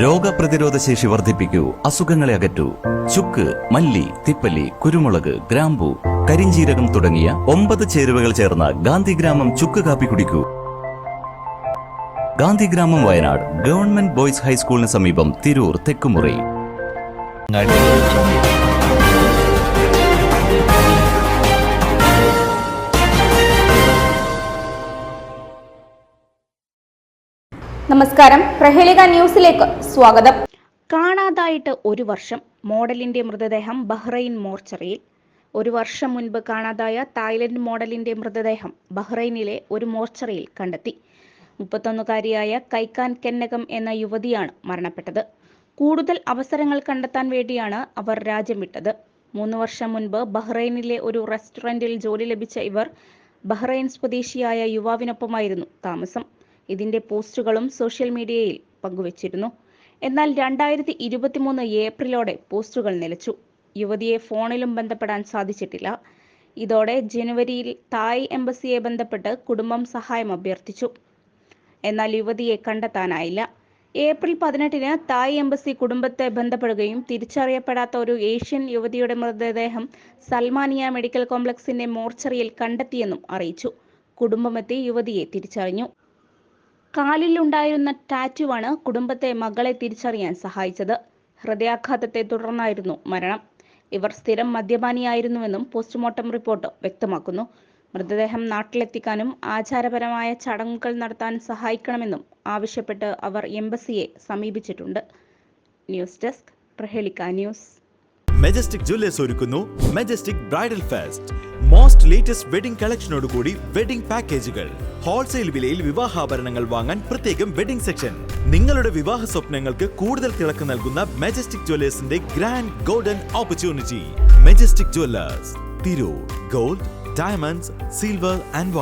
രോഗപ്രതിരോധ ശേഷി വർദ്ധിപ്പിക്കൂ, അസുഖങ്ങളെ അകറ്റൂ. ചുക്ക്, മല്ലി, തിപ്പല്ലി, കുരുമുളക്, ഗ്രാമ്പു, കരിഞ്ജീരകം തുടങ്ങിയ 9 ചേരുവകൾ ചേർന്ന ഗാന്ധിഗ്രാമം ചുക്ക് കാപ്പി കുടിക്കൂ. ഗാന്ധിഗ്രാമം, വയനാട് ഗവൺമെന്റ് ബോയ്സ് ഹൈസ്കൂളിന് സമീപം, തിരൂർ തെക്കുമുറി. നമസ്കാരം, പ്രഹേളിക ന്യൂസിലേക്ക് സ്വാഗതം. കാണാതായിട്ട് 1 വർഷം, മോഡലിന്റെ മൃതദേഹം ബഹ്റൈൻ മോർച്ചറിയിൽ. 1 വർഷം മുൻപ് കാണാതായ തായ്ലൻഡ് മോഡലിന്റെ മൃതദേഹം ബഹ്റൈനിലെ ഒരു മോർച്ചറിയിൽ കണ്ടെത്തി. 31-കാരിയായ കൈക്കാൻ കെന്നകം എന്ന യുവതിയാണ് മരണപ്പെട്ടത്. കൂടുതൽ അവസരങ്ങൾ കണ്ടെത്താൻ വേണ്ടിയാണ് അവർ രാജ്യം വിട്ടത്. 3 വർഷം മുൻപ് ബഹ്റൈനിലെ ഒരു റെസ്റ്റോറന്റിൽ ജോലി ലഭിച്ച ഇവർ ബഹ്റൈൻ സ്വദേശിയായ യുവാവിനൊപ്പമായിരുന്നു താമസം. ഇതിന്റെ പോസ്റ്റുകളും സോഷ്യൽ മീഡിയയിൽ പങ്കുവച്ചിരുന്നു. എന്നാൽ 2023 ഏപ്രിലോടെ പോസ്റ്റുകൾ നിലച്ചു. യുവതിയെ ഫോണിലും ബന്ധപ്പെടാൻ സാധിച്ചിട്ടില്ല. ഇതോടെ ജനുവരിയിൽ തായ് എംബസിയെ ബന്ധപ്പെട്ട് കുടുംബം സഹായം അഭ്യർത്ഥിച്ചു. എന്നാൽ യുവതിയെ കണ്ടെത്താനായില്ല. ഏപ്രിൽ 18-ന് തായ് എംബസി കുടുംബത്തെ ബന്ധപ്പെടുകയും തിരിച്ചറിയപ്പെടാത്ത ഒരു ഏഷ്യൻ യുവതിയുടെ മൃതദേഹം സൽമാനിയ മെഡിക്കൽ കോംപ്ലക്സിന്റെ മോർച്ചറിയിൽ കണ്ടെത്തിയെന്നും അറിയിച്ചു. കുടുംബമെത്തി യുവതിയെ തിരിച്ചറിഞ്ഞു. കാലിലുണ്ടായിരുന്ന ടാറ്റുവാണ് കുടുംബത്തെ മകളെ തിരിച്ചറിയാൻ സഹായിച്ചത്. ഹൃദയാഘാതത്തെ തുടർന്നായിരുന്നു മരണം. ഇവർ സ്ഥിരം മദ്യപാനിയായിരുന്നുവെന്നും പോസ്റ്റ്മോർട്ടം റിപ്പോർട്ട് വ്യക്തമാക്കുന്നു. മൃതദേഹം നാട്ടിലെത്തിക്കാനും ആചാരപരമായ ചടങ്ങുകൾ നടത്താനും സഹായിക്കണമെന്നും ആവശ്യപ്പെട്ട് അവർ എംബസിയെ സമീപിച്ചിട്ടുണ്ട്. News desk, Prahelika news. Majestic jewellers ഒരുക്കുന്നു Majestic bridal fest. Most latest wedding കളക്ഷനോടുകൂടി വെഡിംഗ് പാക്കേജുകൾ. ഹോൾസെയിൽ വിലയിൽ വിവാഹാഭരണങ്ങൾ വാങ്ങാൻ പ്രത്യേകം വെഡിംഗ് സെക്ഷൻ. നിങ്ങളുടെ വിവാഹ സ്വപ്നങ്ങൾക്ക് കൂടുതൽ തിളക്കം നൽകുന്ന മെജസ്റ്റിക് ജ്വല്ലേഴ്സിന്റെ grand golden opportunity. Majestic jewellers, Tirur. Gold, diamonds, silver and